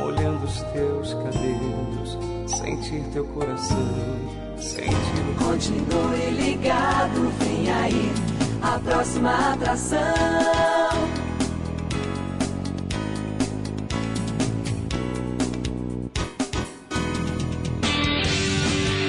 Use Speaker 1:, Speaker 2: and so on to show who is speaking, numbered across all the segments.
Speaker 1: olhando os teus cabelos, sentir teu coração, sentir.
Speaker 2: Continue ligado, vem aí a próxima atração.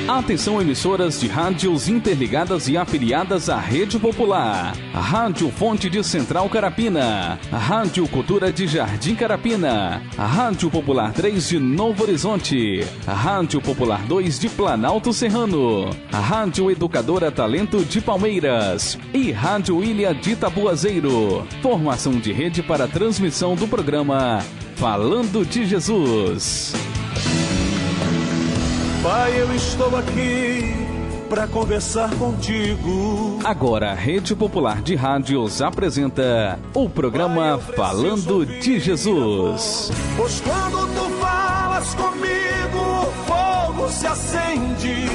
Speaker 3: Atenção, emissoras de rádios interligadas e afiliadas à Rede Popular. A Rádio Fonte de Central Carapina. A Rádio Cultura de Jardim Carapina. A Rádio Popular 3 de Novo Horizonte. A Rádio Popular 2 de Planalto Serrano. A Rádio Educadora Talento de Palmeiras. E Rádio Ilha de Tabuazeiro. Formação de rede para transmissão do programa Falando de Jesus.
Speaker 4: Pai, eu estou aqui para conversar contigo.
Speaker 3: Agora a Rede Popular de Rádios apresenta o programa Pai, Falando de Jesus.
Speaker 4: Pois quando tu falas comigo, o fogo se acende.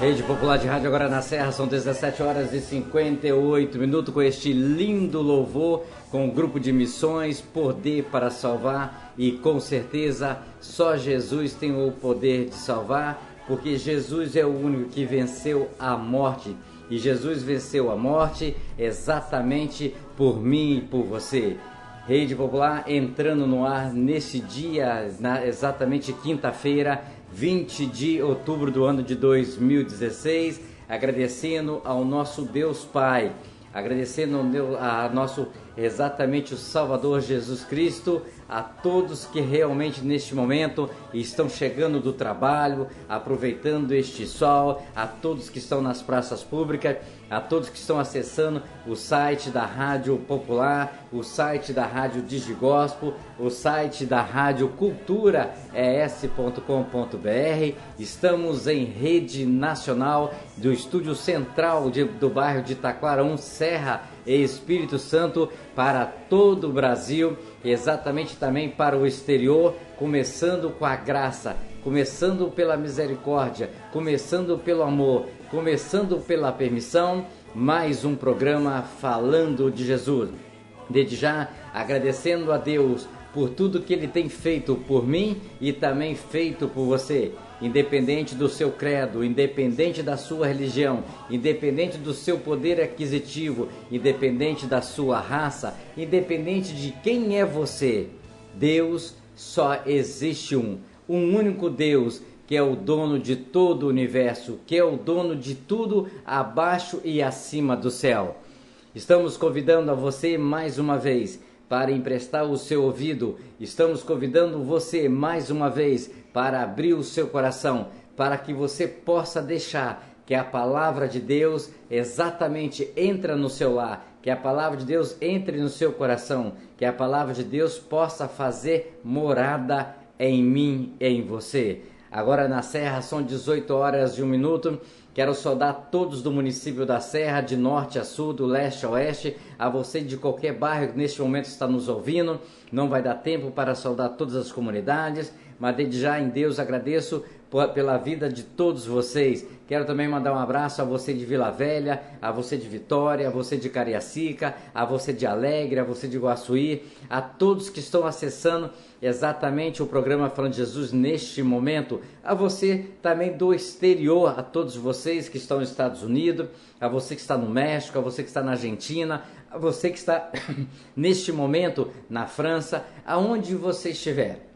Speaker 5: Rede Popular de Rádio agora na Serra, são 17 horas e 58 minutos com este lindo louvor, com o grupo de missões, Poder para Salvar, e com certeza só Jesus tem o poder de salvar, porque Jesus é o único que venceu a morte, e Jesus venceu a morte exatamente por mim e por você. Rede Popular entrando no ar nesse dia, exatamente quinta-feira, 20 de outubro do ano de 2016, agradecendo ao nosso Deus Pai, agradecendo a nosso exatamente o Salvador Jesus Cristo, a todos que realmente neste momento estão chegando do trabalho, aproveitando este sol, a todos que estão nas praças públicas, a todos que estão acessando o site da Rádio Popular, o site da Rádio Digigospel, o site da Rádio Cultura es.com.br. Estamos em rede nacional do estúdio central do bairro de Taquarão, Serra e Espírito Santo, para todo o Brasil, exatamente também para o exterior, começando com a graça, começando pela misericórdia, começando pelo amor, começando pela permissão, mais um programa falando de Jesus. Desde já, agradecendo a Deus por tudo que Ele tem feito por mim e também feito por você. Independente do seu credo, independente da sua religião, independente do seu poder aquisitivo, independente da sua raça, independente de quem é você, Deus só existe um único Deus, que é o dono de todo o universo, que é o dono de tudo abaixo e acima do céu. Estamos convidando a você mais uma vez para emprestar o seu ouvido. Estamos convidando você mais uma vez para abrir o seu coração, para que você possa deixar que a palavra de Deus exatamente entre no seu lar, que a palavra de Deus entre no seu coração, que a palavra de Deus possa fazer morada em mim e em você. Agora na Serra são 18 horas e 1 minuto. Quero saudar todos do município da Serra, de norte a sul, do leste a oeste, a você de qualquer bairro que neste momento está nos ouvindo. Não vai dar tempo para saudar todas as comunidades, mas desde já em Deus agradeço pela vida de todos vocês. Quero também mandar um abraço a você de Vila Velha, a você de Vitória, a você de Cariacica, a você de Alegre, a você de Guaçuí, a todos que estão acessando exatamente o programa Falando de Jesus neste momento, a você também do exterior, a todos vocês que estão nos Estados Unidos, a você que está no México, a você que está na Argentina, a você que está neste momento na França, aonde você estiver.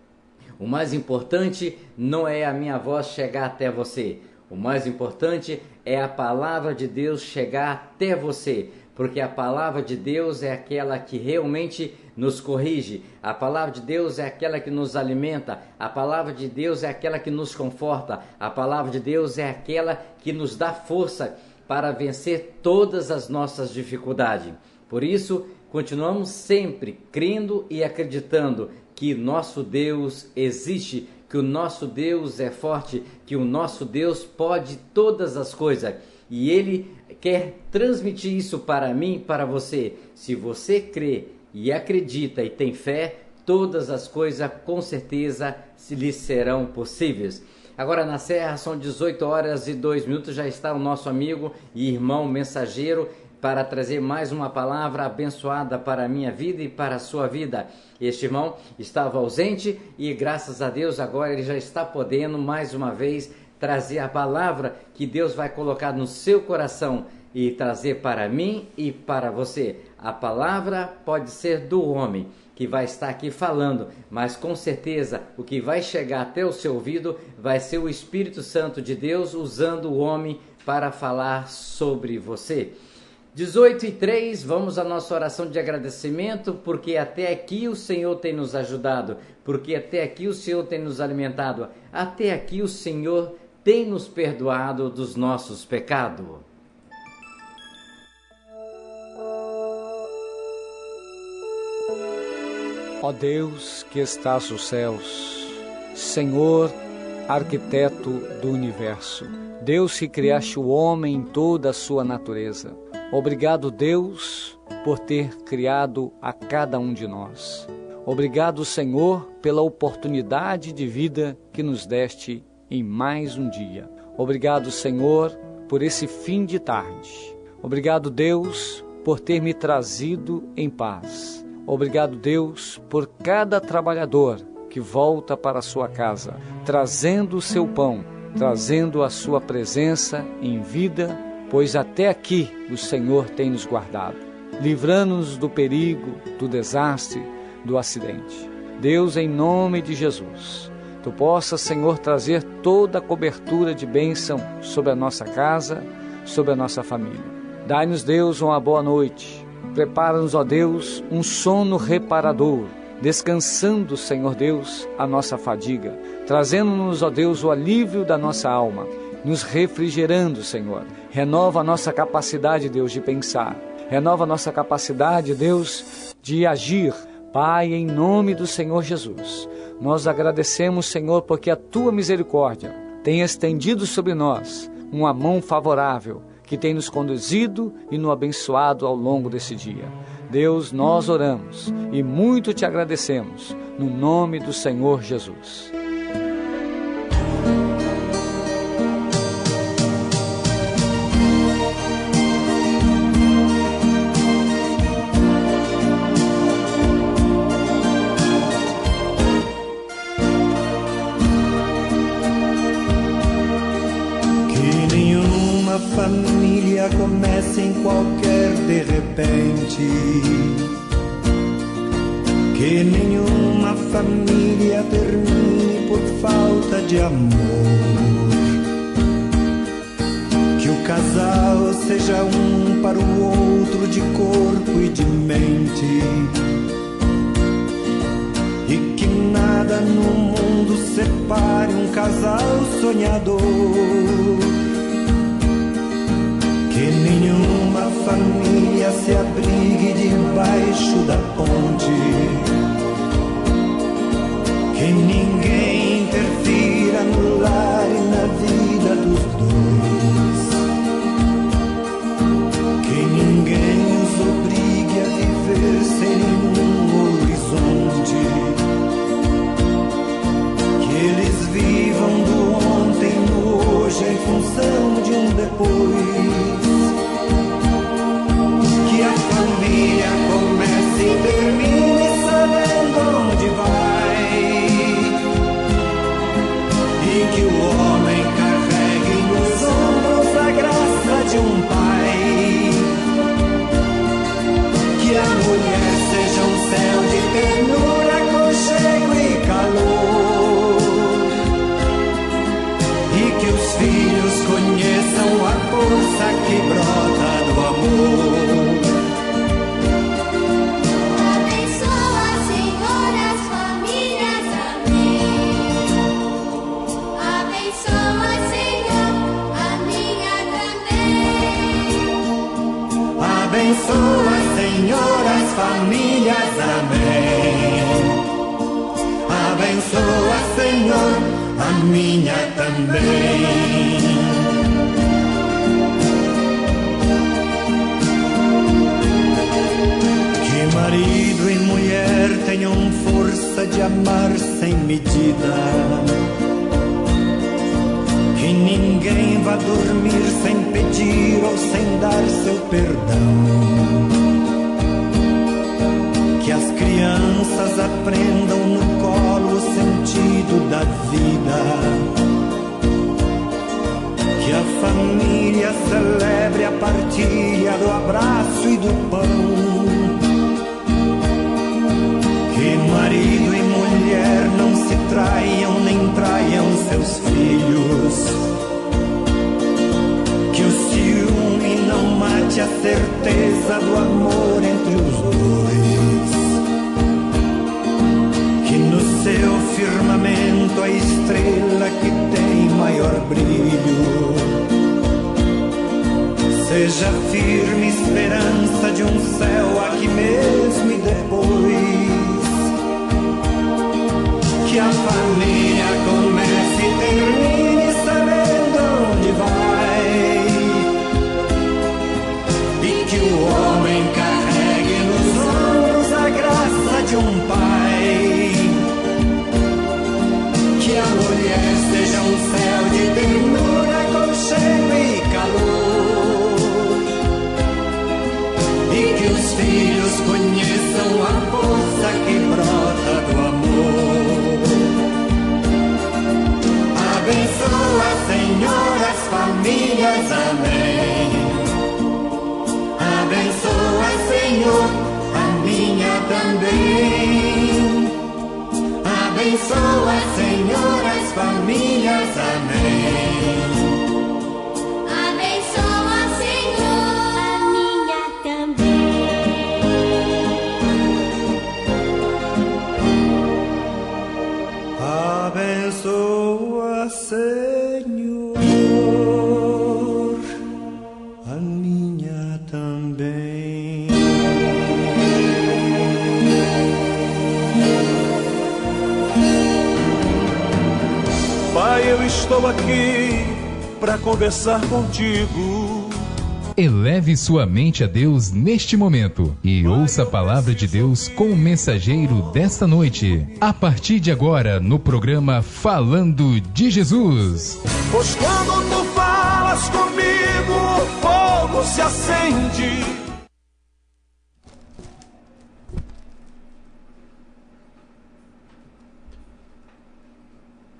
Speaker 5: O mais importante não é a minha voz chegar até você. O mais importante é a palavra de Deus chegar até você, porque a palavra de Deus é aquela que realmente nos corrige, a palavra de Deus é aquela que nos alimenta, a palavra de Deus é aquela que nos conforta, a palavra de Deus é aquela que nos dá força para vencer todas as nossas dificuldades. Por isso, continuamos sempre crendo e acreditando que nosso Deus existe, que o nosso Deus é forte, que o nosso Deus pode todas as coisas. E Ele quer transmitir isso para mim e para você. Se você crê e acredita e tem fé, todas as coisas com certeza lhe serão possíveis. Agora na Serra são 18 horas e 2 minutos, já está o nosso amigo e irmão mensageiro para trazer mais uma palavra abençoada para a minha vida e para a sua vida. Este irmão estava ausente e graças a Deus agora ele já está podendo mais uma vez trazer a palavra que Deus vai colocar no seu coração e trazer para mim e para você. A palavra pode ser do homem que vai estar aqui falando, mas com certeza o que vai chegar até o seu ouvido vai ser o Espírito Santo de Deus usando o homem para falar sobre você. 18h03, vamos à nossa oração de agradecimento, porque até aqui o Senhor tem nos ajudado, porque até aqui o Senhor tem nos alimentado, até aqui o Senhor tem nos perdoado dos nossos pecados.
Speaker 6: Ó Deus que estás nos céus, Senhor, arquiteto do universo, Deus que criaste o homem em toda a sua natureza, obrigado, Deus, por ter criado a cada um de nós. Obrigado, Senhor, pela oportunidade de vida que nos deste em mais um dia. Obrigado, Senhor, por esse fim de tarde. Obrigado, Deus, por ter me trazido em paz. Obrigado, Deus, por cada trabalhador que volta para a sua casa, trazendo o seu pão, trazendo a sua presença em vida, pois até aqui o Senhor tem nos guardado, livrando-nos do perigo, do desastre, do acidente. Deus, em nome de Jesus, Tu possas, Senhor, trazer toda a cobertura de bênção sobre a nossa casa, sobre a nossa família. Dai-nos, Deus, uma boa noite, Prepara-nos, ó Deus, um sono reparador, descansando, Senhor Deus, a nossa fadiga, trazendo-nos, ó Deus, o alívio da nossa alma, nos refrigerando, Senhor. Renova a nossa capacidade, Deus, de pensar. Renova a nossa capacidade, Deus, de agir. Pai, em nome do Senhor Jesus, nós agradecemos, Senhor, porque a Tua misericórdia tem estendido sobre nós uma mão favorável, que tem nos conduzido e nos abençoado ao longo desse dia. Deus, nós oramos e muito Te agradecemos, no nome do Senhor Jesus.
Speaker 7: Família começa em qualquer de repente, que nenhuma família termine por falta de amor, que o casal seja um para o outro de corpo e de mente, e que nada no mundo separe um casal sonhador. Que nenhuma família se abrigue debaixo da ponte, que ninguém interfira no lar e na vida dos dois, que ninguém os obrigue a viver sem nenhum horizonte, que eles vivam do ontem no hoje em função de um depois. Comece e termine sabendo onde vai, e que o homem carregue nos ombros a graça de um pai, que a mulher seja um céu de ternura, aconchego e calor, e que os filhos conheçam a força que brota do amor. Abençoa, Senhor, as famílias, amém. Abençoa, Senhor, a minha também. Que marido e mulher tenham força de amar sem medida, que ninguém vá dormir sem pedir ou sem dar seu perdão, que as crianças aprendam no colo o sentido da vida, que a família celebre a partilha do abraço e do pão, que marido e mulher não se traiam nem traiam seus filhos, que o ciúme não mate a certeza do amor entre os dois, que no seu firmamento a estrela que tem maior brilho seja firme esperança de um céu aqui mesmo e depois. Que a família comece e termine sabendo onde vai, e que o homem carregue nos ombros a graça de um pai, que a mulher seja um céu de ternura, aconchego e calor, e que os filhos conheçam a força que brota do amor. Abençoa, Senhor, as famílias, amém. Abençoa, Senhor, a minha também. Abençoa, Senhor, as famílias, amém.
Speaker 8: Abençoa, Senhor, a minha também.
Speaker 7: Senhor, a minha também.
Speaker 4: Pai, eu estou aqui para conversar contigo.
Speaker 8: Eleve sua mente a Deus neste momento e ouça a palavra de Deus com o mensageiro desta noite. A partir de agora, no programa Falando de Jesus.
Speaker 4: Pois quando tu falas comigo, o fogo se acende.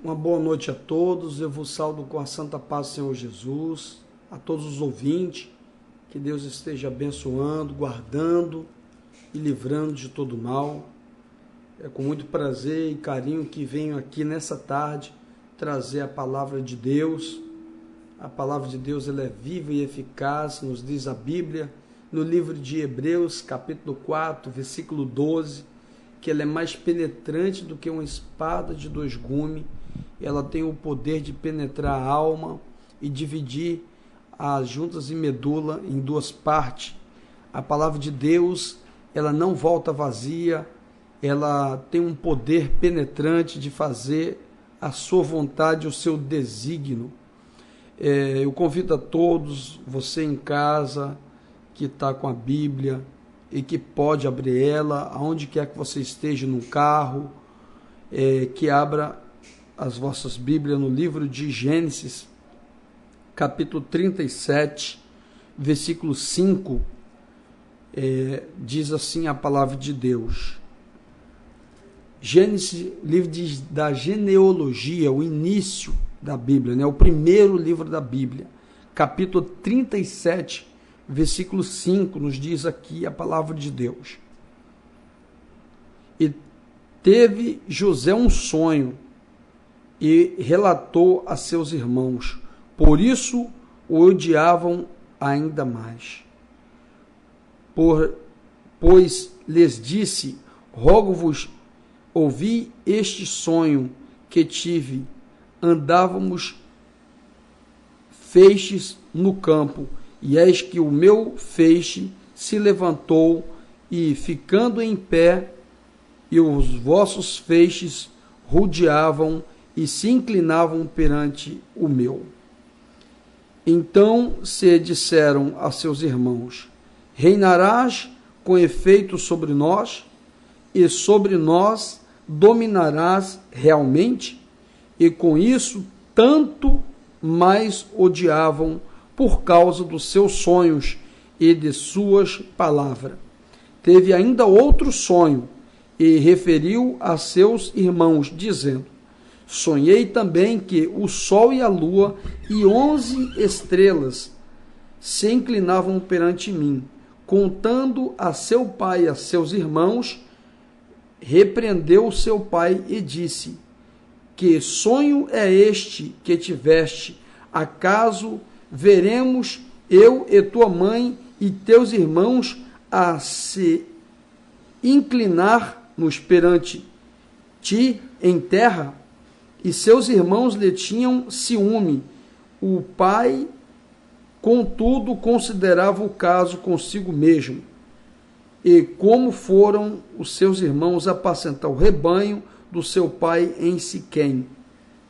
Speaker 9: Uma boa noite a todos. Eu vos saúdo com a santa paz do Senhor Jesus. A todos os ouvintes. Que Deus esteja abençoando, guardando e livrando de todo mal. É com muito prazer e carinho que venho aqui nessa tarde trazer a palavra de Deus. A palavra de Deus ela é viva e eficaz, nos diz a Bíblia, no livro de Hebreus, capítulo 4, versículo 12, que ela é mais penetrante do que uma espada de dois gumes. Ela tem o poder de penetrar a alma e dividir as juntas e medula em duas partes. A palavra de Deus, ela não volta vazia, ela tem um poder penetrante de fazer a sua vontade, o seu desígnio. Eu convido a todos, você em casa, que está com a Bíblia e que pode abrir ela, aonde quer que você esteja, no carro, que abra as vossas Bíblias no livro de Gênesis, capítulo 37, versículo 5, diz assim a palavra de Deus. Gênesis, livro da genealogia, o início da Bíblia, né? O primeiro livro da Bíblia, capítulo 37, versículo 5, nos diz aqui a palavra de Deus. E teve José um sonho e relatou a seus irmãos. Por isso o odiavam ainda mais. Pois lhes disse: rogo-vos, ouvi este sonho que tive. Andávamos feixes no campo, e eis que o meu feixe se levantou, e ficando em pé, e os vossos feixes rodeavam e se inclinavam perante o meu. Então se disseram a seus irmãos: reinarás com efeito sobre nós, e sobre nós dominarás realmente? E com isso tanto mais odiavam por causa dos seus sonhos e de suas palavras. Teve ainda outro sonho, e referiu a seus irmãos, dizendo: sonhei também que o sol e a lua e 11 estrelas se inclinavam perante mim. Contando a seu pai e a seus irmãos, repreendeu seu pai e disse: que sonho é este que tiveste? Acaso veremos eu e tua mãe e teus irmãos a se inclinar-nos perante ti em terra? E seus irmãos lhe tinham ciúme. O pai, contudo, considerava o caso consigo mesmo. E como foram os seus irmãos apacentar o rebanho do seu pai em Siquém,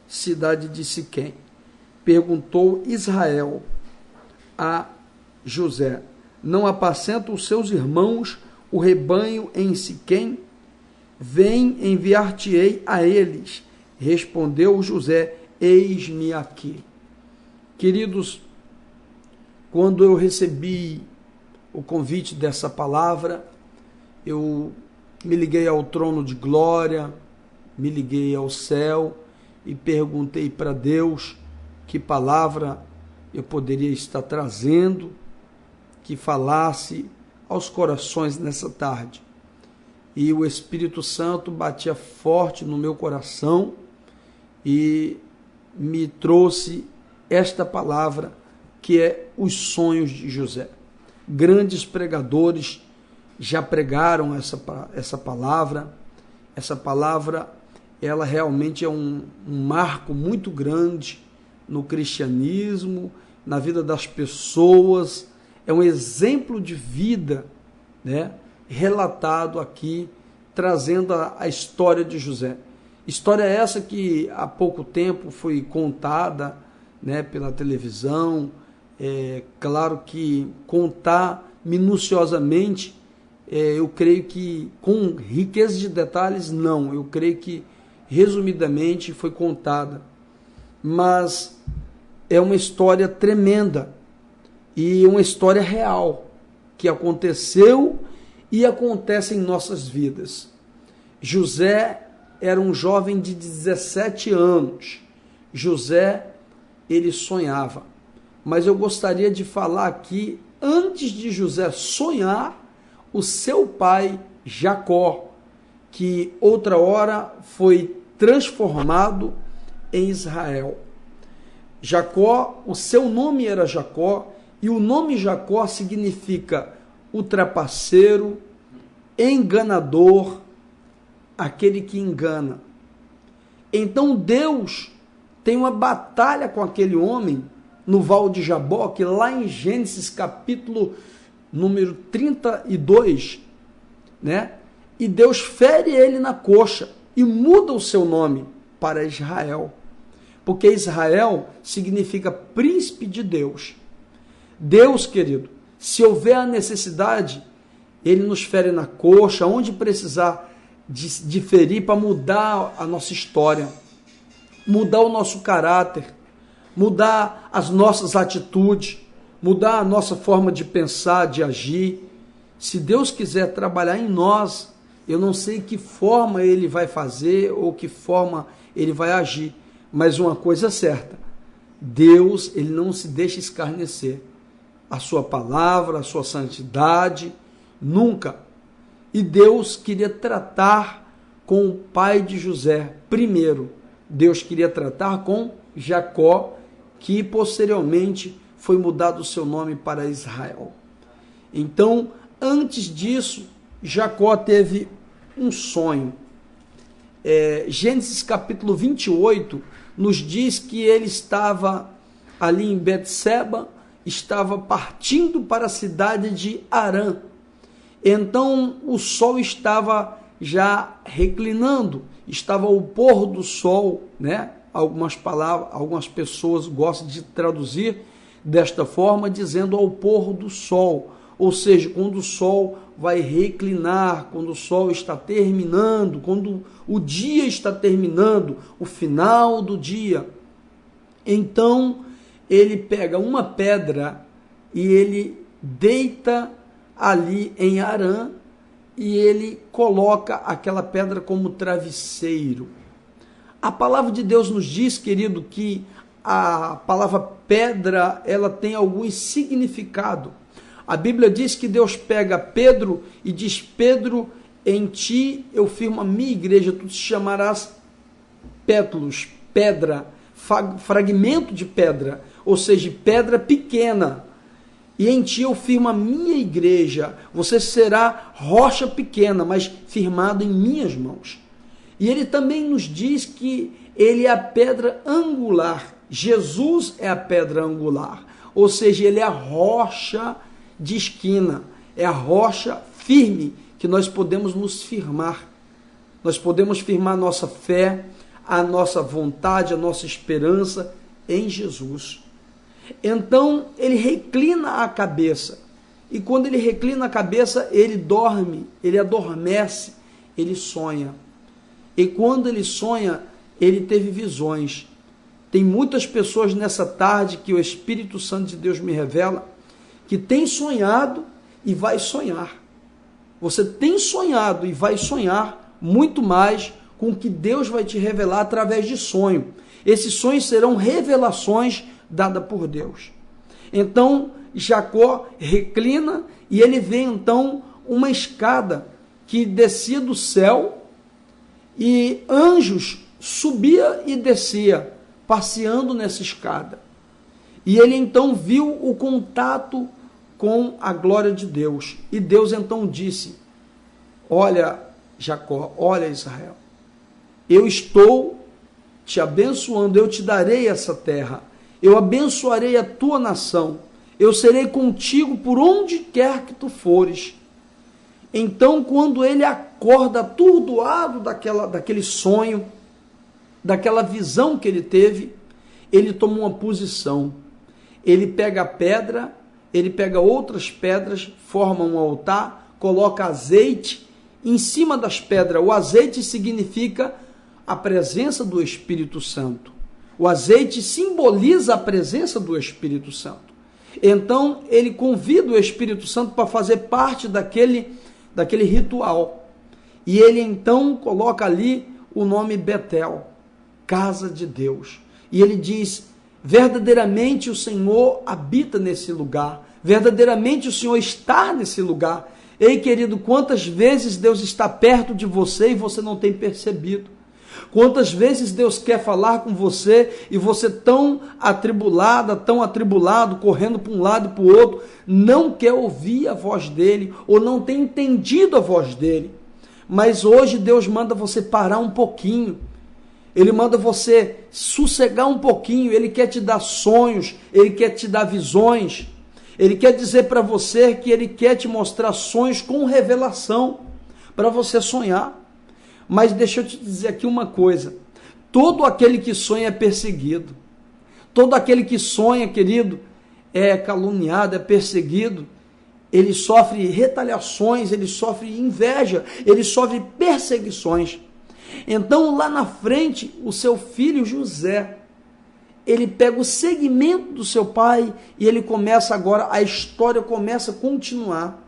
Speaker 9: cidade de Siquém, perguntou Israel a José: não apacentam os seus irmãos o rebanho em Siquém? Vem, enviar-te-ei a eles. Respondeu José: eis-me aqui. Queridos, quando eu recebi o convite dessa palavra, eu me liguei ao trono de glória, me liguei ao céu e perguntei para Deus que palavra eu poderia estar trazendo, que falasse aos corações nessa tarde. E o Espírito Santo batia forte no meu coração e me trouxe esta palavra, que é os sonhos de José. Grandes pregadores já pregaram essa palavra. Essa palavra ela realmente é um marco muito grande no cristianismo, na vida das pessoas, é um exemplo de vida, né, relatado aqui, trazendo a história de José. História essa que há pouco tempo foi contada, né, pela televisão. Claro que contar minuciosamente, eu creio que com riqueza de detalhes, não. Eu creio que resumidamente foi contada. Mas é uma história tremenda e uma história real que aconteceu e acontece em nossas vidas. José era um jovem de 17 anos. José, ele sonhava. Mas eu gostaria de falar aqui, antes de José sonhar, o seu pai, Jacó, que outra hora foi transformado em Israel. Jacó, o seu nome era Jacó, e o nome Jacó significa o trapaceiro, enganador, aquele que engana. Então Deus tem uma batalha com aquele homem no Val de Jaboque, lá em Gênesis capítulo número 32, né? E Deus fere ele na coxa e muda o seu nome para Israel, porque Israel significa príncipe de Deus. Deus, querido, se houver a necessidade, ele nos fere na coxa, onde precisar de ferir, para mudar a nossa história, mudar o nosso caráter, mudar as nossas atitudes, mudar a nossa forma de pensar, de agir. Se Deus quiser trabalhar em nós, eu não sei que forma ele vai fazer ou que forma ele vai agir, mas uma coisa é certa: Deus, ele não se deixa escarnecer. A sua palavra, a sua santidade, nunca. E Deus queria tratar com o pai de José primeiro. Deus queria tratar com Jacó, que posteriormente foi mudado o seu nome para Israel. Então, antes disso, Jacó teve um sonho. Gênesis capítulo 28 nos diz que ele estava ali em Betseba, estava partindo para a cidade de Harã. Então o sol estava já reclinando, estava o pôr do sol, né? Algumas pessoas gostam de traduzir desta forma, dizendo ao pôr do sol, ou seja, quando o sol vai reclinar, quando o sol está terminando, quando o dia está terminando, o final do dia. Então ele pega uma pedra e ele deita ali em Harã e ele coloca aquela pedra como travesseiro. A palavra de Deus nos diz, querido, que a palavra pedra, ela tem algum significado. A Bíblia diz que Deus pega Pedro e diz: Pedro, em ti eu firmo a minha igreja, tu te chamarás Pétulos, pedra, fragmento de pedra, ou seja, pedra pequena. E em ti eu firmo a minha igreja, você será rocha pequena, mas firmado em minhas mãos. E ele também nos diz que ele é a pedra angular. Jesus é a pedra angular, ou seja, ele é a rocha de esquina, é a rocha firme que nós podemos nos firmar. Nós podemos firmar a nossa fé, a nossa vontade, a nossa esperança em Jesus. Então ele reclina a cabeça, e quando ele reclina a cabeça, ele dorme, ele adormece, ele sonha. E quando ele sonha, ele teve visões. Tem muitas pessoas nessa tarde que o Espírito Santo de Deus me revela que tem sonhado e vai sonhar. Você tem sonhado e vai sonhar muito mais com o que Deus vai te revelar através de sonho. Esses sonhos serão revelações dadas por Deus. Então, Jacó reclina e ele vê então uma escada que descia do céu e anjos subia e descia, passeando nessa escada. E ele então viu o contato com a glória de Deus. E Deus então disse: olha Jacó, olha Israel, eu estou te abençoando, eu te darei essa terra, eu abençoarei a tua nação, eu serei contigo por onde quer que tu fores. Então, quando ele acorda atordoado daquele sonho, daquela visão que ele teve, ele toma uma posição. Ele pega a pedra, ele pega outras pedras, forma um altar, coloca azeite em cima das pedras. O azeite significa a presença do Espírito Santo. O azeite simboliza a presença do Espírito Santo. Então, ele convida o Espírito Santo para fazer parte daquele ritual. E ele então coloca ali o nome Betel, casa de Deus. E ele diz: verdadeiramente o Senhor habita nesse lugar, verdadeiramente o Senhor está nesse lugar. Ei, querido, quantas vezes Deus está perto de você e você não tem percebido? Quantas vezes Deus quer falar com você e você tão atribulada, tão atribulado, correndo para um lado e para o outro, não quer ouvir a voz dele ou não tem entendido a voz dele. Mas hoje Deus manda você parar um pouquinho. Ele manda você sossegar um pouquinho. Ele quer te dar sonhos, ele quer te dar visões. Ele quer dizer para você que ele quer te mostrar sonhos com revelação para você sonhar. Mas deixa eu te dizer aqui uma coisa: todo aquele que sonha é perseguido. Todo aquele que sonha, querido, é caluniado, é perseguido. Ele sofre retaliações, ele sofre inveja, ele sofre perseguições. Então, lá na frente, o seu filho José, ele pega o segmento do seu pai e ele começa agora, a história começa a continuar.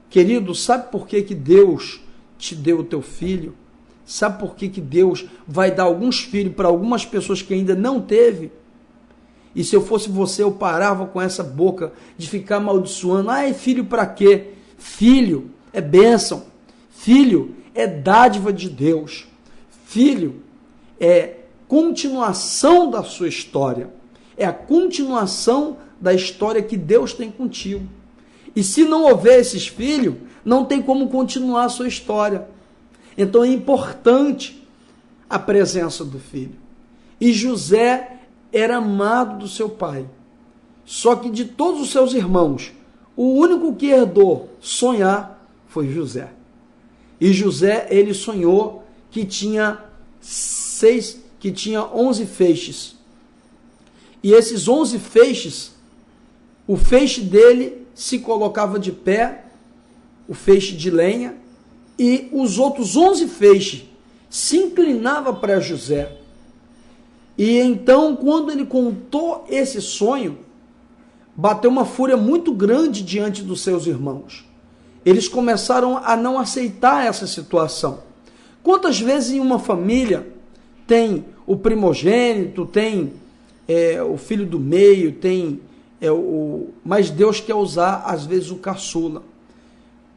Speaker 9: Querido, sabe por que Deus te deu o teu filho? Sabe por que Deus vai dar alguns filhos para algumas pessoas que ainda não teve? E se eu fosse você, eu parava com essa boca de ficar amaldiçoando. Ai, filho para quê? Filho é bênção. Filho é dádiva de Deus. Filho é continuação da sua história. É a continuação da história que Deus tem contigo. E se não houver esses filhos, não tem como continuar a sua história. Então é importante a presença do filho. E José era amado do seu pai. Só que de todos os seus irmãos, o único que herdou sonhar foi José. E José, ele sonhou que tinha 11 feixes. E esses 11 feixes, o feixe dele se colocava de pé, o feixe de lenha, e os outros 11 feixes se inclinavam para José. E então, quando ele contou esse sonho, bateu uma fúria muito grande diante dos seus irmãos. Eles começaram a não aceitar essa situação. Quantas vezes em uma família tem o primogênito, tem o filho do meio, tem mas Deus quer usar às vezes o caçula.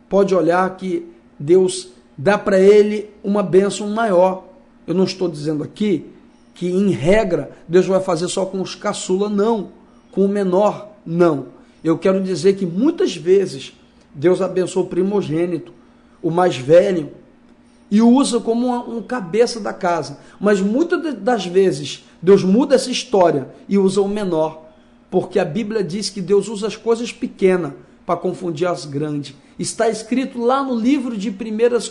Speaker 9: Pode olhar que Deus dá para ele uma bênção maior. Eu não estou dizendo aqui que em regra Deus vai fazer só com os caçula, não. Com o menor, não. Eu quero dizer que muitas vezes Deus abençoa o primogênito, o mais velho, e o usa como um cabeça da casa. Mas muitas das vezes Deus muda essa história e usa o menor, porque a Bíblia diz que Deus usa as coisas pequenas para confundir as grandes. Está escrito lá no livro de 1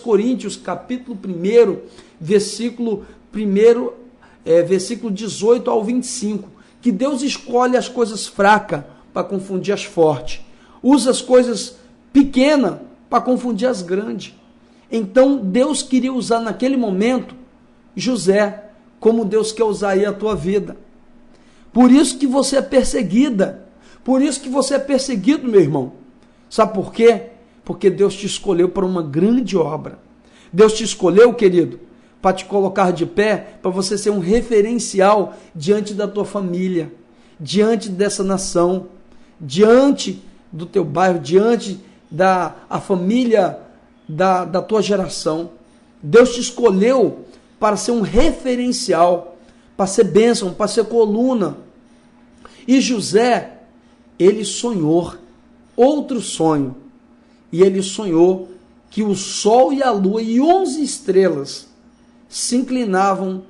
Speaker 9: Coríntios, capítulo 1, versículo 18 ao 25, que Deus escolhe as coisas fracas para confundir as fortes. Usa as coisas pequenas para confundir as grandes. Então, Deus queria usar naquele momento José, como Deus quer usar aí a tua vida. Por isso que você é perseguida. Por isso que você é perseguido, meu irmão. Sabe por quê? Porque Deus te escolheu para uma grande obra. Deus te escolheu, querido, para te colocar de pé, para você ser um referencial diante da tua família, diante dessa nação, diante do teu bairro, diante da família da tua geração. Deus te escolheu para ser um referencial, para ser bênção, para ser coluna. E José, ele sonhou outro sonho. E ele sonhou que o sol e a lua e 11 estrelas se inclinavam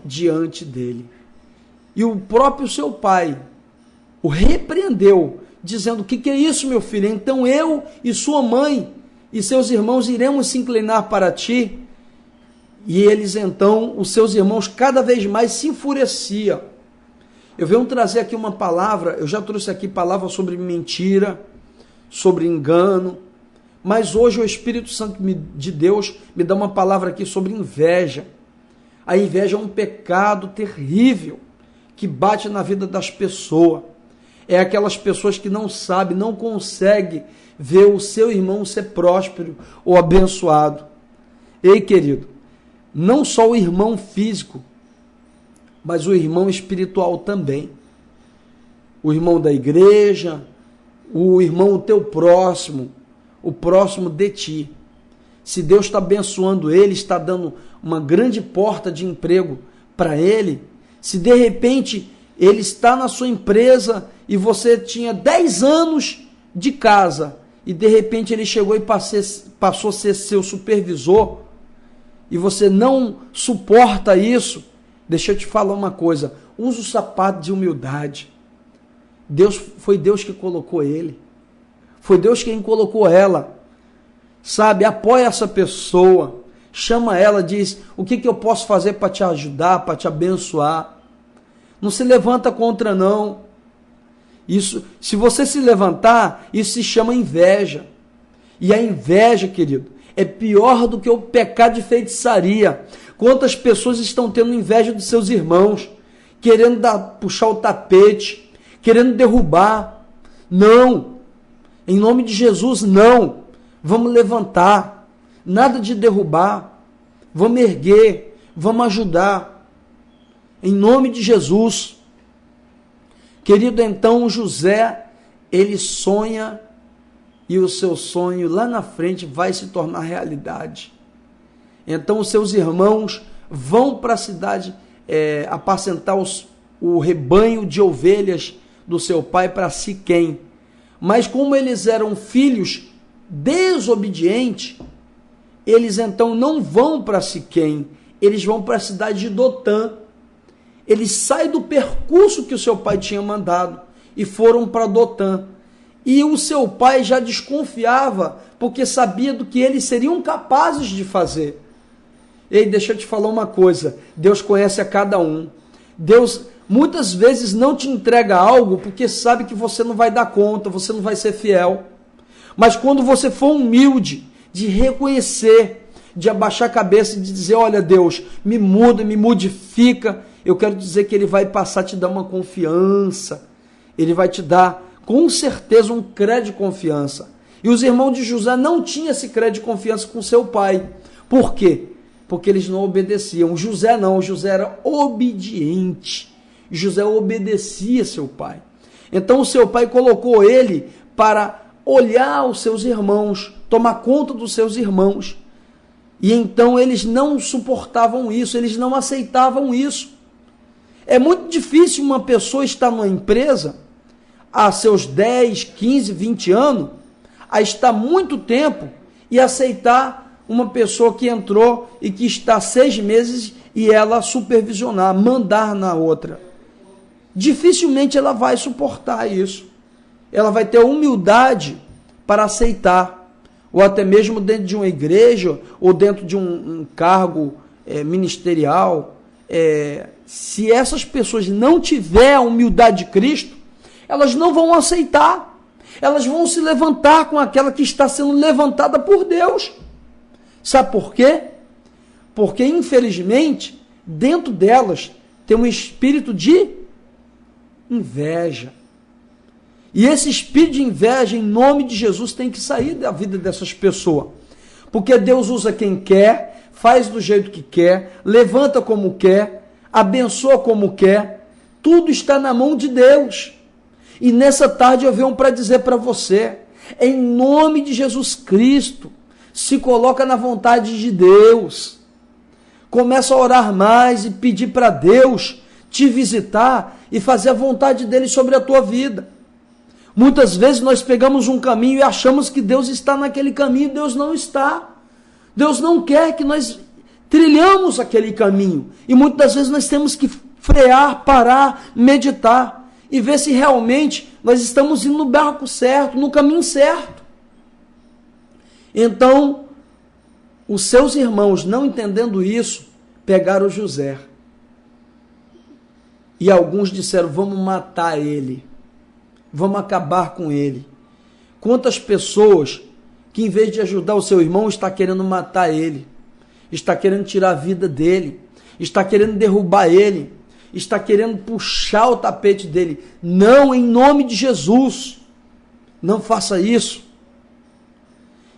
Speaker 9: diante dele. E o próprio seu pai o repreendeu, dizendo: o que é isso, meu filho? Então eu e sua mãe e seus irmãos iremos se inclinar para ti. E eles então, os seus irmãos, cada vez mais se enfureciam. Eu venho trazer aqui uma palavra, eu já trouxe aqui palavra sobre mentira, sobre engano, mas hoje o Espírito Santo de Deus me dá uma palavra aqui sobre inveja. A inveja é um pecado terrível que bate na vida das pessoas. É aquelas pessoas que não sabem, não conseguem ver o seu irmão ser próspero ou abençoado. Ei, querido, não só o irmão físico, mas o irmão espiritual também. O irmão da igreja, o irmão teu próximo, o próximo de ti. Se Deus está abençoando ele, está dando uma grande porta de emprego para ele, se de repente ele está na sua empresa e você tinha 10 anos de casa e de repente ele chegou e passou a ser seu supervisor e você não suporta isso, deixa eu te falar uma coisa, usa o sapato de humildade. Foi Deus que colocou ele, foi Deus quem colocou ela, sabe? Apoia essa pessoa, chama ela, diz: o que eu posso fazer para te ajudar, para te abençoar? Não se levanta contra, não. Isso, se você se levantar, isso se chama inveja. E a inveja, querido, é pior do que o pecado de feitiçaria. Quantas pessoas estão tendo inveja dos seus irmãos, querendo puxar o tapete, querendo derrubar? Não. Em nome de Jesus, não. Vamos levantar. Nada de derrubar. Vamos erguer. Vamos ajudar. Em nome de Jesus. Querido, então José, ele sonha e o seu sonho lá na frente vai se tornar realidade. Então os seus irmãos vão para a cidade apacentar o rebanho de ovelhas do seu pai para Siquém. Mas como eles eram filhos desobedientes, eles então não vão para Siquém, eles vão para a cidade de Dotã. Eles saem do percurso que o seu pai tinha mandado e foram para Dotã. E o seu pai já desconfiava, porque sabia do que eles seriam capazes de fazer. Ei, deixa eu te falar uma coisa, Deus conhece a cada um. Deus muitas vezes não te entrega algo porque sabe que você não vai dar conta, você não vai ser fiel. Mas quando você for humilde, de reconhecer, de abaixar a cabeça e de dizer: olha, Deus, me muda, me modifica, eu quero dizer que Ele vai passar a te dar uma confiança. Ele vai te dar, com certeza, um crédito de confiança. E os irmãos de José não tinham esse crédito de confiança com seu pai. Por quê? Porque eles não obedeciam. José não, José era obediente. José obedecia seu pai. Então o seu pai colocou ele para olhar os seus irmãos, tomar conta dos seus irmãos. E então eles não suportavam isso, eles não aceitavam isso. É muito difícil uma pessoa estar numa empresa há seus 10, 15, 20 anos, a estar muito tempo e aceitar uma pessoa que entrou e que está 6 meses e ela supervisionar, mandar na outra. Dificilmente ela vai suportar isso. Ela vai ter humildade para aceitar, ou até mesmo dentro de uma igreja, ou dentro de um cargo ministerial. Se essas pessoas não tiverem a humildade de Cristo, elas não vão aceitar. Elas vão se levantar com aquela que está sendo levantada por Deus. Sabe por quê? Porque, infelizmente, dentro delas tem um espírito de inveja. E esse espírito de inveja, em nome de Jesus, tem que sair da vida dessas pessoas. Porque Deus usa quem quer, faz do jeito que quer, levanta como quer, abençoa como quer. Tudo está na mão de Deus. E nessa tarde eu venho para dizer para você, em nome de Jesus Cristo, se coloca na vontade de Deus. Começa a orar mais e pedir para Deus te visitar e fazer a vontade dele sobre a tua vida. Muitas vezes nós pegamos um caminho e achamos que Deus está naquele caminho, Deus não está. Deus não quer que nós trilhamos aquele caminho. E muitas das vezes nós temos que frear, parar, meditar e ver se realmente nós estamos indo no barco certo, no caminho certo. Então, os seus irmãos, não entendendo isso, pegaram José. E alguns disseram, vamos matar ele. Vamos acabar com ele. Quantas pessoas que em vez de ajudar o seu irmão, está querendo matar ele, está querendo tirar a vida dele, está querendo derrubar ele, está querendo puxar o tapete dele. Não, em nome de Jesus, não faça isso.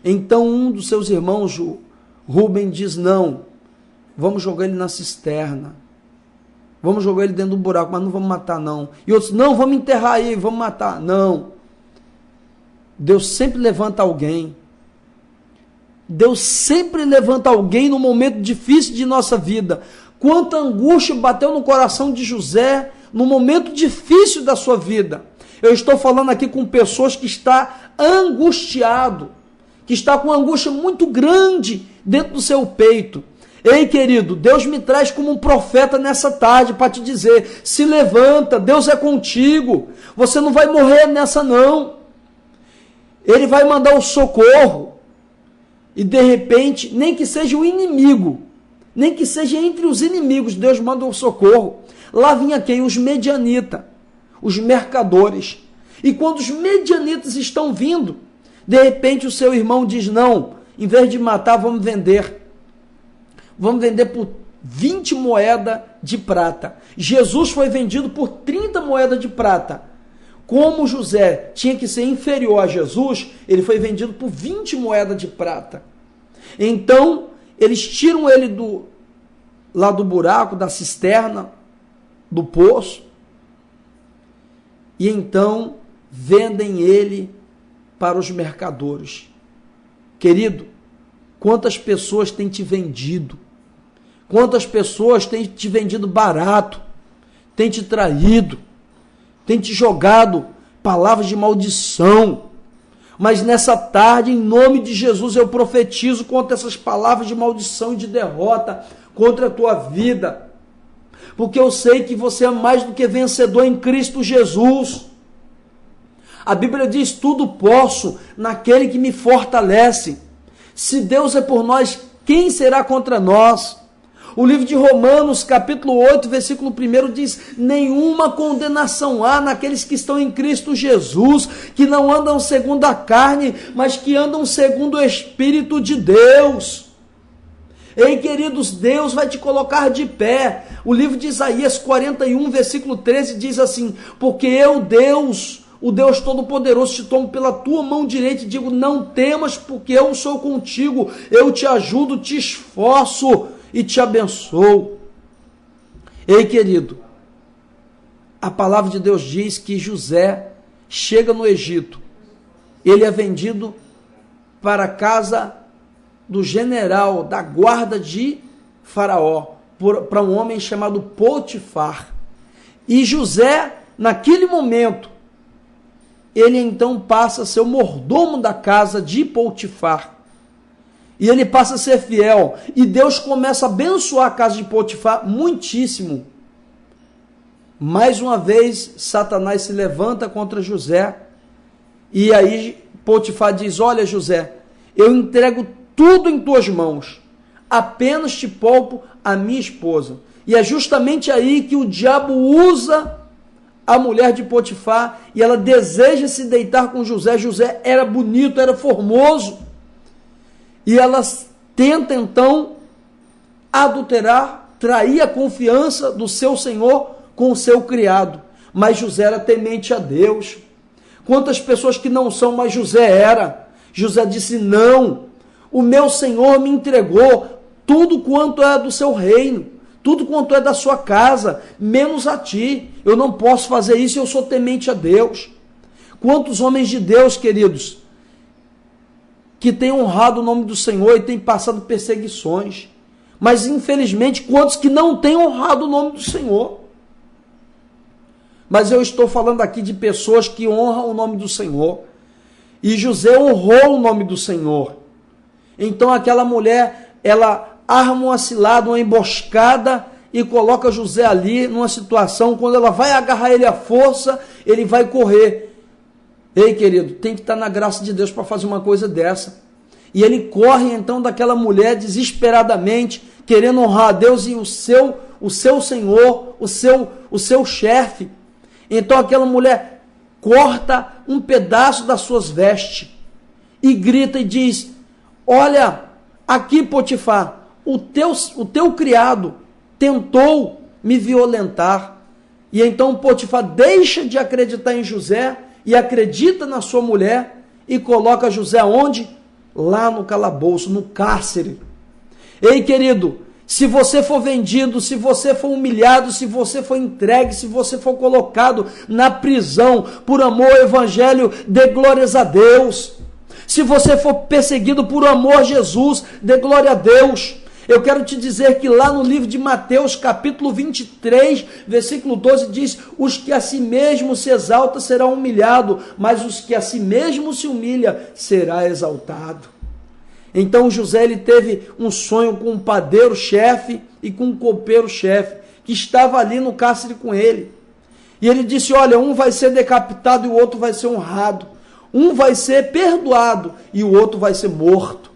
Speaker 9: Então um dos seus irmãos, Rubem, diz, não, vamos jogar ele na cisterna, vamos jogar ele dentro do buraco, mas não vamos matar não. E outros, não, vamos enterrar ele, vamos matar. Não. Deus sempre levanta alguém. Deus sempre levanta alguém no momento difícil de nossa vida. Quanta angústia bateu no coração de José no momento difícil da sua vida. Eu estou falando aqui com pessoas que estão angustiado, que está com uma angústia muito grande dentro do seu peito. Ei, querido, Deus me traz como um profeta nessa tarde para te dizer, se levanta, Deus é contigo, você não vai morrer nessa não. Ele vai mandar o socorro. E de repente, nem que seja o inimigo, nem que seja entre os inimigos, Deus manda o socorro. Lá vinha quem? Os medianitas, os mercadores. E quando os medianitas estão vindo, de repente o seu irmão diz, não, em vez de matar, vamos vender. Vamos vender por 20 moedas de prata. Jesus foi vendido por 30 moedas de prata. Como José tinha que ser inferior a Jesus, ele foi vendido por 20 moedas de prata. Então, eles tiram ele lá do buraco, da cisterna, do poço, e então vendem ele para os mercadores. Querido, quantas pessoas têm te vendido? Quantas pessoas têm te vendido barato? Têm te traído? Tem te jogado palavras de maldição. Mas nessa tarde, em nome de Jesus, eu profetizo contra essas palavras de maldição e de derrota contra a tua vida. Porque eu sei que você é mais do que vencedor em Cristo Jesus. A Bíblia diz, tudo posso naquele que me fortalece. Se Deus é por nós, quem será contra nós? O livro de Romanos, capítulo 8, versículo 1 diz, nenhuma condenação há naqueles que estão em Cristo Jesus, que não andam segundo a carne, mas que andam segundo o Espírito de Deus. Ei, queridos, Deus vai te colocar de pé. O livro de Isaías 41, versículo 13 diz assim, porque eu, Deus, o Deus Todo-Poderoso, te tomo pela tua mão direita e digo, não temas, porque eu sou contigo, eu te ajudo, te esforço e te abençoo. Ei, querido, a palavra de Deus diz que José chega no Egito, ele é vendido para a casa do general da guarda de Faraó, para um homem chamado Potifar. E José, naquele momento, ele então passa a ser o mordomo da casa de Potifar. E ele passa a ser fiel. E Deus começa a abençoar a casa de Potifar muitíssimo. Mais uma vez, Satanás se levanta contra José. E aí Potifar diz, olha José, eu entrego tudo em tuas mãos. Apenas te poupo a minha esposa. E é justamente aí que o diabo usa a mulher de Potifar. E ela deseja se deitar com José. José era bonito, era formoso. E ela tenta então adulterar, trair a confiança do seu senhor com o seu criado. Mas José era temente a Deus. Quantas pessoas que não são, mas José era. José disse, não, o meu senhor me entregou tudo quanto é do seu reino, tudo quanto é da sua casa, menos a ti. Eu não posso fazer isso, eu sou temente a Deus. Quantos homens de Deus, queridos, que têm honrado o nome do Senhor e têm passado perseguições. Mas, infelizmente, quantos que não têm honrado o nome do Senhor? Mas eu estou falando aqui de pessoas que honram o nome do Senhor. E José honrou o nome do Senhor. Então, aquela mulher, ela arma uma cilada, uma emboscada e coloca José ali numa situação, quando ela vai agarrar ele à força, ele vai correr. Ei, querido, tem que estar na graça de Deus para fazer uma coisa dessa. E ele corre então daquela mulher desesperadamente, querendo honrar a Deus e o seu senhor, o seu chefe. Então aquela mulher corta um pedaço das suas vestes e grita e diz: olha, aqui, Potifar, o teu criado tentou me violentar. E então Potifar deixa de acreditar em José e acredita na sua mulher e coloca José onde? Lá no calabouço, no cárcere. Ei, querido, se você for vendido, se você for humilhado, se você for entregue, se você for colocado na prisão por amor ao evangelho, dê glórias a Deus. Se você for perseguido por amor a Jesus, dê glória a Deus. Eu quero te dizer que lá no livro de Mateus, capítulo 23, versículo 12, diz: os que a si mesmo se exalta serão humilhados, mas os que a si mesmo se humilha será exaltado. Então José, ele teve um sonho com um padeiro-chefe e com um copeiro-chefe, que estava ali no cárcere com ele. E ele disse: olha, um vai ser decapitado e o outro vai ser honrado. Um vai ser perdoado e o outro vai ser morto.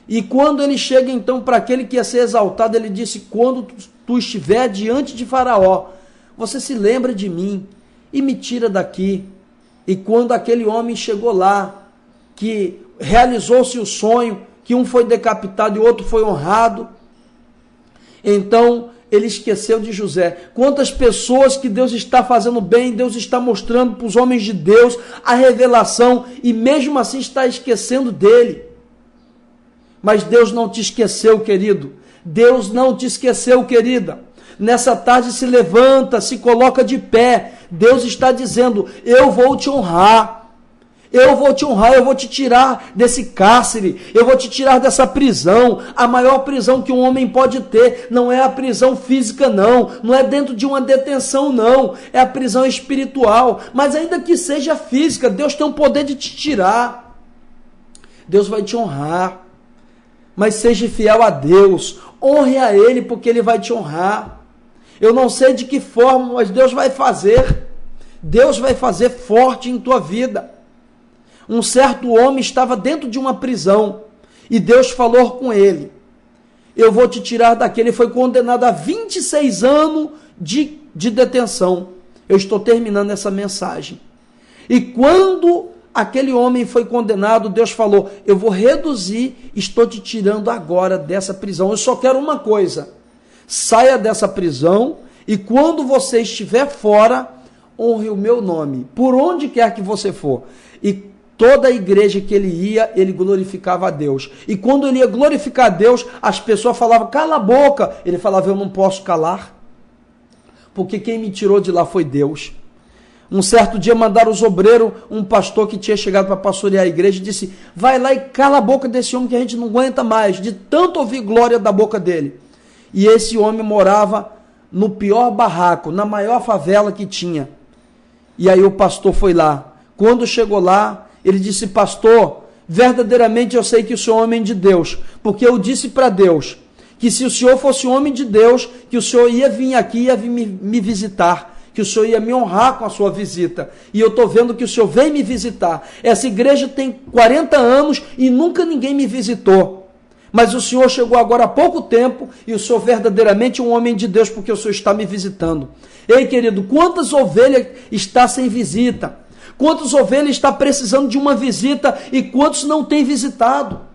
Speaker 9: E quando ele chega então para aquele que ia ser exaltado, ele disse: quando tu estiver diante de Faraó, você se lembra de mim e me tira daqui. E quando aquele homem chegou lá, que realizou-se o sonho, que um foi decapitado e o outro foi honrado, então ele esqueceu de José. Quantas pessoas que Deus está fazendo bem, Deus está mostrando para os homens de Deus a revelação, e mesmo assim está esquecendo dele. Mas Deus não te esqueceu, querido. Deus não te esqueceu, querida. Nessa tarde se levanta, se coloca de pé. Deus está dizendo: eu vou te honrar. Eu vou te honrar, eu vou te tirar desse cárcere, eu vou te tirar dessa prisão. A maior prisão que um homem pode ter não é a prisão física, não é dentro de uma detenção, não. É a prisão espiritual. Mas ainda que seja física, Deus tem o poder de te tirar. Deus vai te honrar. Mas seja fiel a Deus, honre a Ele, porque Ele vai te honrar. Eu não sei de que forma, mas Deus vai fazer. Deus vai fazer forte em tua vida. Um certo homem estava dentro de uma prisão e Deus falou com ele: eu vou te tirar daqui. Ele foi condenado a 26 anos de detenção. Eu estou terminando essa mensagem. E quando aquele homem foi condenado, Deus falou: eu vou reduzir, estou te tirando agora dessa prisão. Eu só quero uma coisa: saia dessa prisão e quando você estiver fora, honre o meu nome, por onde quer que você for. E toda a igreja que ele ia, ele glorificava a Deus. E quando ele ia glorificar a Deus, as pessoas falavam: cala a boca. Ele falava: eu não posso calar, porque quem me tirou de lá foi Deus. Um certo dia mandaram os obreiros, um pastor que tinha chegado para pastorear a igreja, disse: vai lá e cala a boca desse homem que a gente não aguenta mais, de tanto ouvir glória da boca dele. E esse homem morava no pior barraco, na maior favela que tinha. E aí o pastor foi lá. Quando chegou lá, ele disse: pastor, verdadeiramente eu sei que o senhor é homem de Deus, porque eu disse para Deus que se o senhor fosse homem de Deus, que o senhor ia vir aqui, ia vir me visitar, que o senhor ia me honrar com a sua visita. E eu estou vendo que o senhor vem me visitar. Essa igreja tem 40 anos e nunca ninguém me visitou. Mas o senhor chegou agora há pouco tempo e o senhor verdadeiramente é um homem de Deus, porque o senhor está me visitando. Ei, querido, quantas ovelhas está sem visita? Quantas ovelhas está precisando de uma visita e quantos não tem visitado?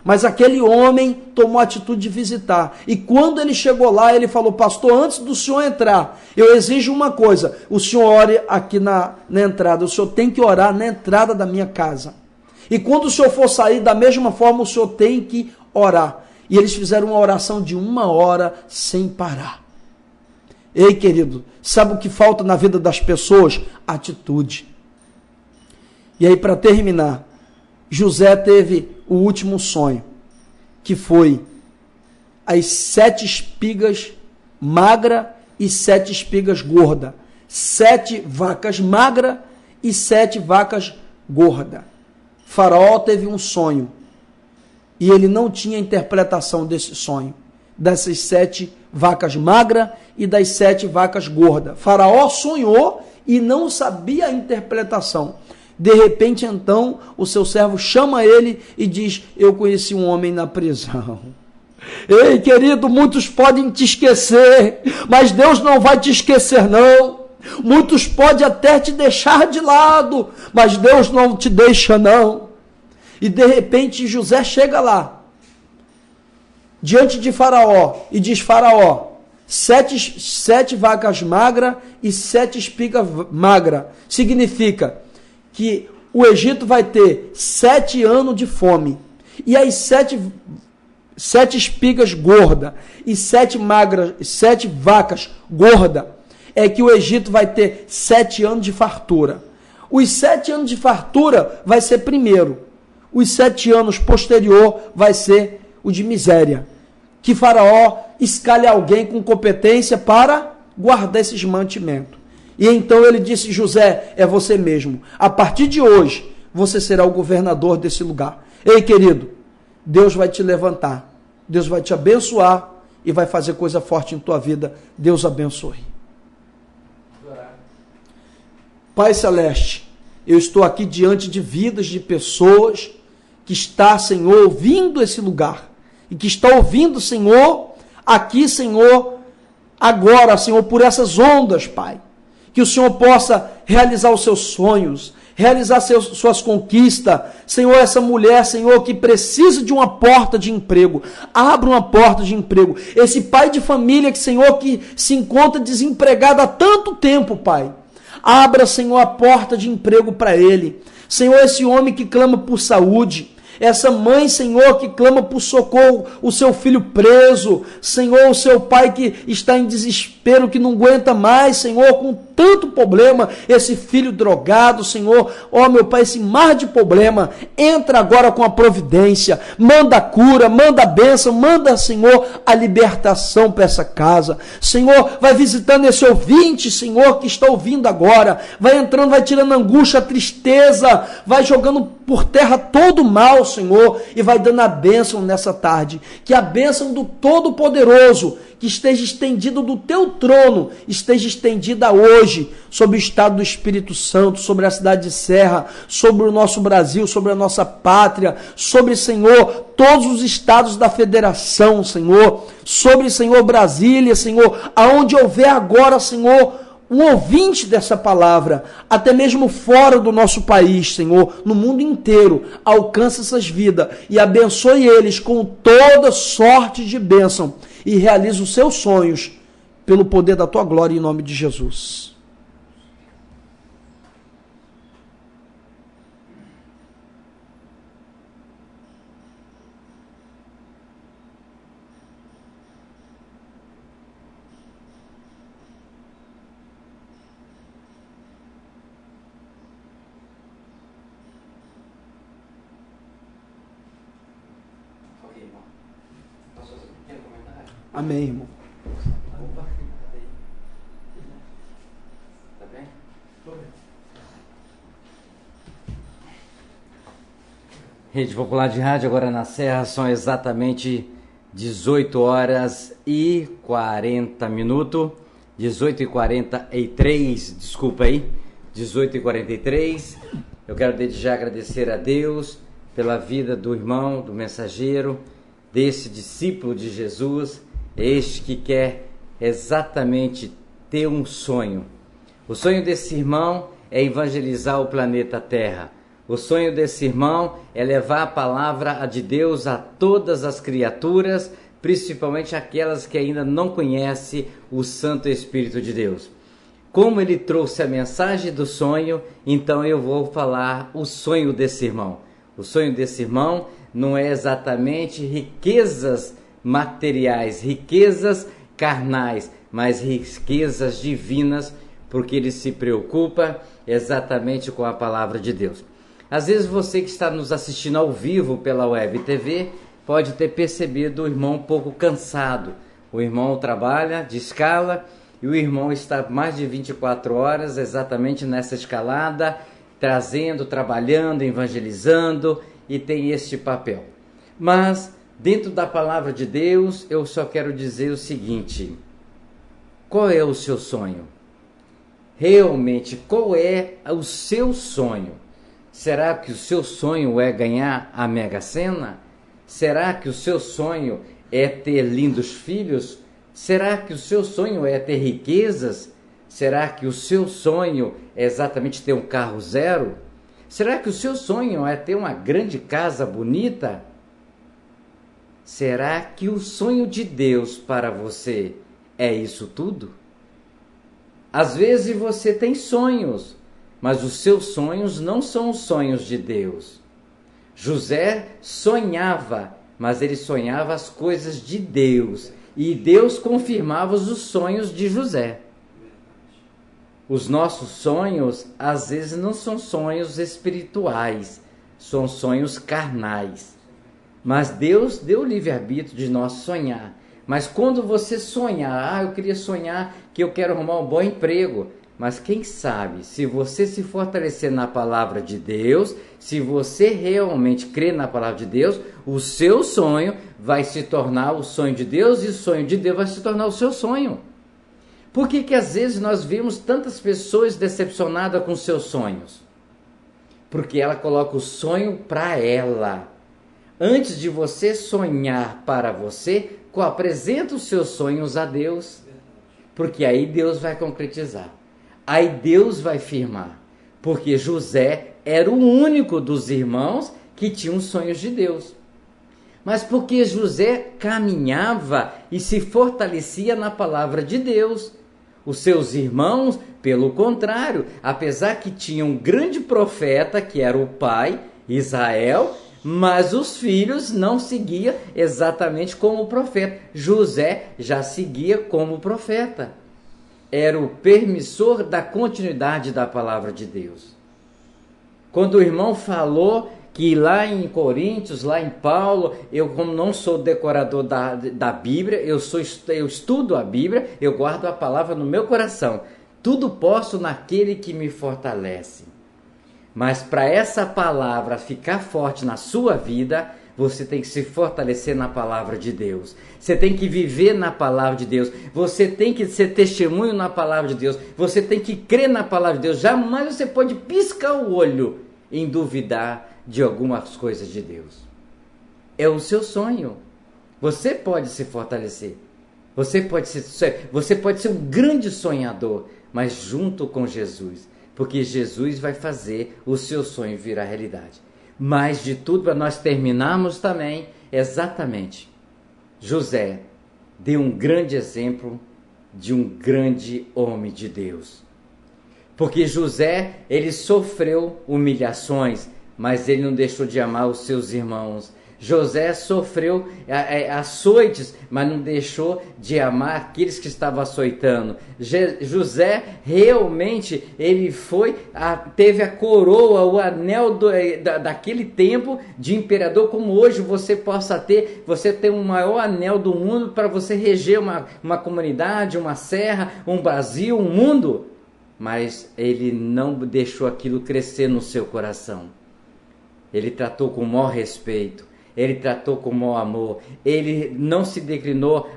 Speaker 9: Mas aquele homem tomou a atitude de visitar. E quando ele chegou lá, ele falou: pastor, antes do senhor entrar, eu exijo uma coisa: o senhor ore aqui na entrada. O senhor tem que orar na entrada da minha casa. E quando o senhor for sair, da mesma forma, o senhor tem que orar. E eles fizeram uma oração de 1 hora sem parar. Ei, querido, sabe o que falta na vida das pessoas? Atitude. E aí, para terminar, José teve o último sonho, que foi as 7 espigas magras e 7 espigas gordas. 7 vacas magras e 7 vacas gordas. Faraó teve um sonho E ele não tinha interpretação desse sonho, dessas 7 vacas magras e das 7 vacas gordas. Faraó sonhou e não sabia a interpretação. De repente, então, o seu servo chama ele e diz: eu conheci um homem na prisão. Ei, querido, muitos podem te esquecer, mas Deus não vai te esquecer, não. Muitos podem até te deixar de lado, mas Deus não te deixa, não. E de repente José chega lá, diante de Faraó, e diz: Faraó, 7 vacas magras e 7 espigas magras. Significa que o Egito vai ter 7 anos de fome. E as 7 espigas gordas e 7 vacas gordas, é que o Egito vai ter 7 anos de fartura. Os 7 anos de fartura vai ser primeiro. Os 7 anos posterior vai ser o de miséria. Que Faraó escalhe alguém com competência para guardar esses mantimentos. E então ele disse: José, é você mesmo. A partir de hoje, você será o governador desse lugar. Ei, querido, Deus vai te levantar. Deus vai te abençoar e vai fazer coisa forte em tua vida. Deus abençoe. Pai Celeste, eu estou aqui diante de vidas de pessoas que está, Senhor, ouvindo esse lugar. E que está ouvindo, Senhor, aqui, Senhor, agora, Senhor, por essas ondas, Pai. Que o Senhor possa realizar os seus sonhos, realizar suas conquistas. Senhor, essa mulher, Senhor, que precisa de uma porta de emprego, abra uma porta de emprego. Esse pai de família, que, Senhor, que se encontra desempregado há tanto tempo, Pai. Abra, Senhor, a porta de emprego para ele. Senhor, esse homem que clama por saúde. Essa mãe, Senhor, que clama por socorro, o seu filho preso. Senhor, o seu pai que está em desespero, que não aguenta mais, Senhor, com tanto problema. Esse filho drogado, Senhor. Ó, meu Pai, esse mar de problema. Entra agora com a providência. Manda a cura, manda a bênção, manda, Senhor, a libertação para essa casa. Senhor, vai visitando esse ouvinte, Senhor, que está ouvindo agora. Vai entrando, vai tirando a angústia, a tristeza. Vai jogando por terra todo o mal, Senhor, e vai dando a bênção nessa tarde. Que a bênção do Todo-Poderoso, que esteja estendida do teu trono, esteja estendida hoje sobre o estado do Espírito Santo, sobre a cidade de Serra, sobre o nosso Brasil, sobre a nossa pátria, sobre, Senhor, todos os estados da federação, Senhor, sobre, Senhor, Brasília, Senhor, aonde houver agora, Senhor, um ouvinte dessa palavra, até mesmo fora do nosso país, Senhor, no mundo inteiro, alcança essas vidas e abençoe eles com toda sorte de bênção e realiza os seus sonhos pelo poder da tua glória em nome de Jesus. Amém, irmão.
Speaker 5: Tá bem? Rede Popular de Rádio, agora na Serra, são exatamente 18 horas e 40 minutos. 18h43, desculpa aí. 18h43. Eu quero desde já agradecer a Deus pela vida do irmão, do mensageiro, desse discípulo de Jesus, este que quer exatamente ter um sonho. O sonho desse irmão é evangelizar o planeta Terra. O sonho desse irmão é levar a palavra de Deus a todas as criaturas, principalmente aquelas que ainda não conhecem o Santo Espírito de Deus. Como ele trouxe a mensagem do sonho, então eu vou falar o sonho desse irmão. O sonho desse irmão não é exatamente riquezas materiais, riquezas carnais, mas riquezas divinas, porque ele se preocupa exatamente com a palavra de Deus. Às vezes você que está nos assistindo ao vivo pela Web TV pode ter percebido o irmão um pouco cansado. O irmão trabalha de escala e o irmão está mais de 24 horas exatamente nessa escalada, trazendo, trabalhando, evangelizando, e tem este papel. Mas, dentro da palavra de Deus, eu só quero dizer o seguinte: qual é o seu sonho? Realmente, qual é o seu sonho? Será que o seu sonho é ganhar a Mega Sena? Será que o seu sonho é ter lindos filhos? Será que o seu sonho é ter riquezas? Será que o seu sonho é exatamente ter um carro zero? Será que o seu sonho é ter uma grande casa bonita? Será que o sonho de Deus para você é isso tudo? Às vezes você tem sonhos, mas os seus sonhos não são os sonhos de Deus. José sonhava, mas ele sonhava as coisas de Deus, e Deus confirmava os sonhos de José. Os nossos sonhos, às vezes, não são sonhos espirituais, são sonhos carnais. Mas Deus deu o livre-arbítrio de nós sonhar. Mas quando você sonhar, eu queria sonhar que eu quero arrumar um bom emprego. Mas quem sabe, se você se fortalecer na palavra de Deus, se você realmente crer na palavra de Deus, o seu sonho vai se tornar o sonho de Deus e o sonho de Deus vai se tornar o seu sonho. Por que que às vezes nós vemos tantas pessoas decepcionadas com seus sonhos? Porque ela coloca o sonho para ela. Antes de você sonhar para você, apresenta os seus sonhos a Deus, porque aí Deus vai concretizar. Aí Deus vai firmar, porque José era o único dos irmãos que tinha os sonhos de Deus. Mas porque José caminhava e se fortalecia na palavra de Deus. Os seus irmãos, pelo contrário, apesar que tinham um grande profeta, que era o pai, Israel, mas os filhos não seguiam exatamente como o profeta. José já seguia como profeta. Era o permissor da continuidade da palavra de Deus. Quando o irmão falou que lá em Coríntios, lá em Paulo, eu como não sou decorador da Bíblia, eu estudo a Bíblia, eu guardo a palavra no meu coração. Tudo posso naquele que me fortalece. Mas para essa palavra ficar forte na sua vida, você tem que se fortalecer na palavra de Deus. Você tem que viver na palavra de Deus. Você tem que ser testemunho na palavra de Deus. Você tem que crer na palavra de Deus. Jamais você pode piscar o olho em duvidar de algumas coisas de Deus. É o seu sonho. Você pode se fortalecer. Você pode ser um grande sonhador, mas junto com Jesus. Porque Jesus vai fazer o seu sonho virar realidade. Mas de tudo, para nós terminarmos também, exatamente, José deu um grande exemplo de um grande homem de Deus. Porque José, ele sofreu humilhações, mas ele não deixou de amar os seus irmãos. José sofreu açoites, mas não deixou de amar aqueles que estavam açoitando. José realmente teve a coroa, o anel daquele tempo de imperador, como hoje você possa ter. Você tem o maior anel do mundo para você reger uma comunidade, uma serra, um Brasil, um mundo. Mas ele não deixou aquilo crescer no seu coração. Ele tratou com o maior respeito. Ele tratou com o maior amor. Ele não se declinou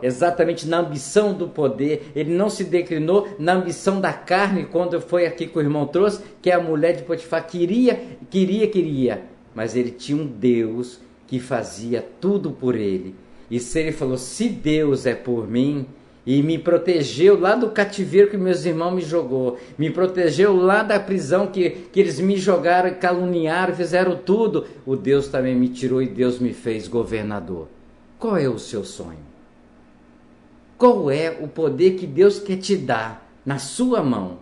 Speaker 5: exatamente na ambição do poder. Ele não se declinou na ambição da carne, quando foi aqui que o irmão trouxe, que a mulher de Potifar queria. Mas ele tinha um Deus que fazia tudo por ele. E se ele falou, se Deus é por mim, e me protegeu lá do cativeiro que meus irmãos me jogou, me protegeu lá da prisão que eles me jogaram, caluniaram, fizeram tudo, o Deus também me tirou e Deus me fez governador. Qual é o seu sonho? Qual é o poder que Deus quer te dar na sua mão,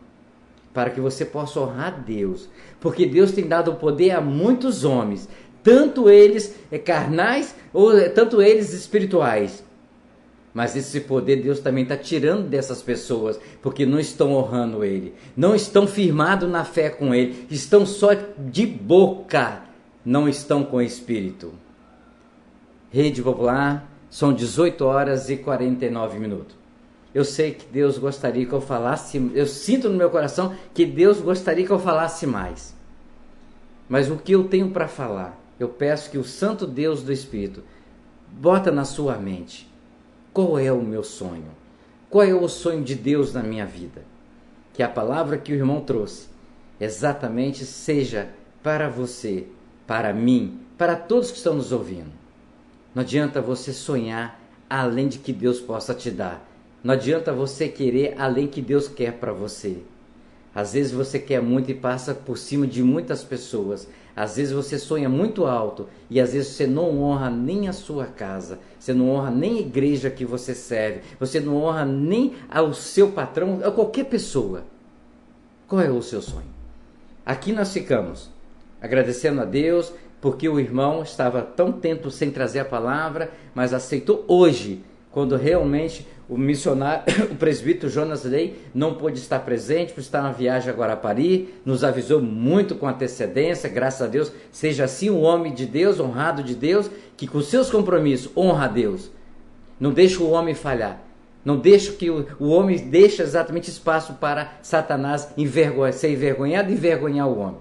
Speaker 5: para que você possa honrar Deus? Porque Deus tem dado o poder a muitos homens, tanto eles carnais, ou tanto eles espirituais. Mas esse poder Deus também está tirando dessas pessoas, porque não estão honrando Ele, não estão firmados na fé com Ele, estão só de boca, não estão com o Espírito. Rede Popular, são 18 horas e 49 minutos. Eu sei que Deus gostaria que eu falasse, eu sinto no meu coração que Deus gostaria que eu falasse mais. Mas o que eu tenho para falar eu peço que o Santo Deus do Espírito bota na sua mente: qual é o meu sonho? Qual é o sonho de Deus na minha vida? Que a palavra que o irmão trouxe exatamente seja para você, para mim, para todos que estão nos ouvindo. Não adianta você sonhar além de que Deus possa te dar. Não adianta você querer além que Deus quer para você. Às vezes você quer muito e passa por cima de muitas pessoas. Às vezes você sonha muito alto e às vezes você não honra nem a sua casa. Você não honra nem a igreja que você serve. Você não honra nem ao seu patrão, a qualquer pessoa. Qual é o seu sonho? Aqui nós ficamos agradecendo a Deus porque o irmão estava tão tempo sem trazer a palavra, mas aceitou hoje, quando realmente o missionário, o presbítero Jonas Ley, não pôde estar presente por estar na viagem a Guarapari, nos avisou muito com antecedência, graças a Deus. Seja assim um homem de Deus, honrado de Deus, que com seus compromissos honra a Deus. Não deixa o homem falhar. Não deixa que o homem deixe exatamente espaço para Satanás ser envergonhado e envergonhar o homem.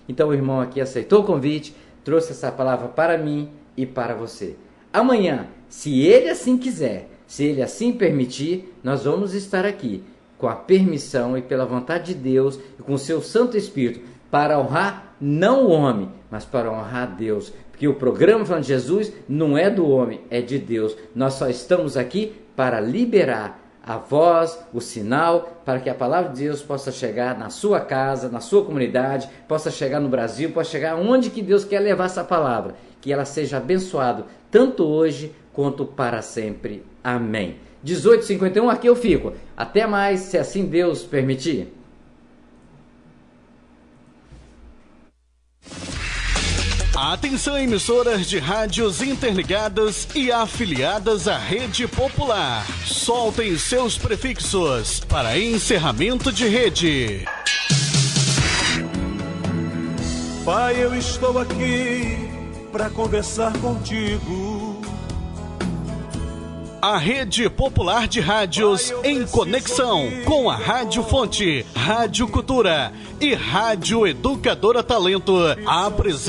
Speaker 5: Então o irmão aqui aceitou o convite, trouxe essa palavra para mim e para você. Amanhã, se ele assim quiser, se ele assim permitir, nós vamos estar aqui com a permissão e pela vontade de Deus e com o seu Santo Espírito para honrar não o homem, mas para honrar Deus. Porque o programa Falando de Jesus não é do homem, é de Deus. Nós só estamos aqui para liberar a voz, o sinal, para que a palavra de Deus possa chegar na sua casa, na sua comunidade, possa chegar no Brasil, possa chegar onde que Deus quer levar essa palavra. Que ela seja abençoada, tanto hoje quanto para sempre. Amém. 18h51, aqui eu fico. Até mais, se assim Deus permitir.
Speaker 10: Atenção, emissoras de rádios interligadas e afiliadas à Rede Popular. Soltem seus prefixos para encerramento de rede.
Speaker 4: Pai, eu estou aqui para conversar contigo.
Speaker 10: A Rede Popular de Rádios em conexão com a Rádio Fonte, Rádio Cultura e Rádio Educadora Talento apresenta